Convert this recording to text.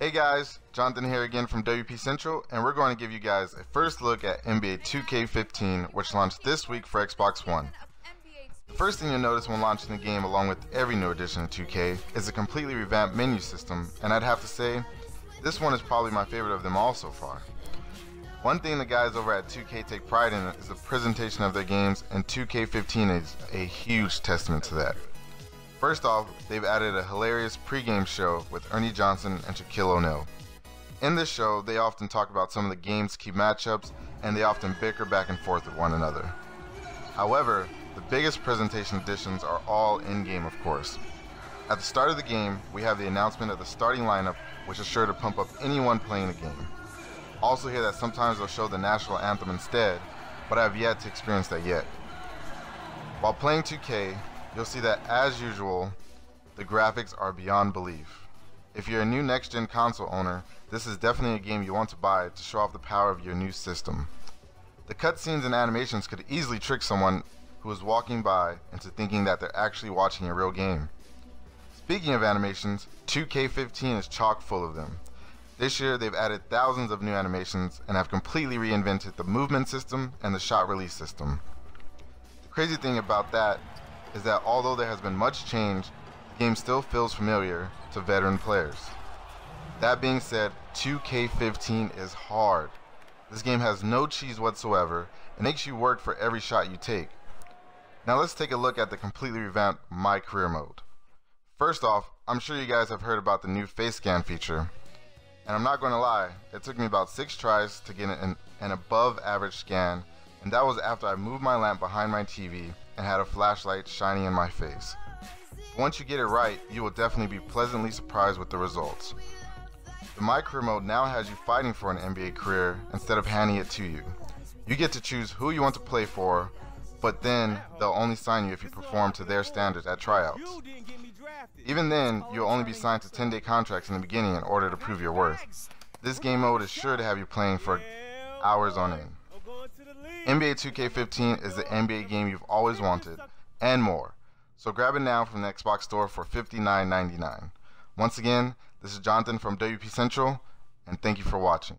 Hey guys, Jonathan here again from WP Central, and we're going to give you guys a first look at NBA 2K15, which launched this week for Xbox One. The first thing you'll notice when launching the game, along with every new addition to 2K, is a completely revamped menu system, and I'd have to say, this one is probably my favorite of them all so far. One thing the guys over at 2K take pride in is the presentation of their games, and 2K15 is a huge testament to that. First off, they've added a hilarious pregame show with Ernie Johnson and Shaquille O'Neal. In this show, they often talk about some of the game's key matchups, and they often bicker back and forth with one another. However, the biggest presentation additions are all in-game, of course. At the start of the game, we have the announcement of the starting lineup, which is sure to pump up anyone playing the game. Also hear that sometimes they'll show the national anthem instead, but I have yet to experience that yet. While playing 2K, you'll see that, as usual, the graphics are beyond belief. If you're a new next-gen console owner, this is definitely a game you want to buy to show off the power of your new system. The cutscenes and animations could easily trick someone who is walking by into thinking that they're actually watching a real game. Speaking of animations, 2K15 is chock full of them. This year, they've added thousands of new animations and have completely reinvented the movement system and the shot release system. The crazy thing about that is that although there has been much change, the game still feels familiar to veteran players. That being said, 2K15 is hard. This game has no cheese whatsoever and makes you work for every shot you take. Now let's take a look at the completely revamped My Career mode. First off, I'm sure you guys have heard about the new face scan feature. And I'm not going to lie, it took me about 6 tries to get an above average scan, and that was after I moved my lamp behind my TV and had a flashlight shining in my face. Once you get it right, you will definitely be pleasantly surprised with the results. The My Career mode now has you fighting for an NBA career instead of handing it to you. You get to choose who you want to play for, but then they'll only sign you if you perform to their standards at tryouts. Even then, you'll only be signed to 10-day contracts in the beginning in order to prove your worth. This game mode is sure to have you playing for hours on end. NBA 2K15 is the NBA game you've always wanted, and more. So grab it now from the Xbox Store for $59.99. Once again, this is Jonathan from WP Central, and thank you for watching.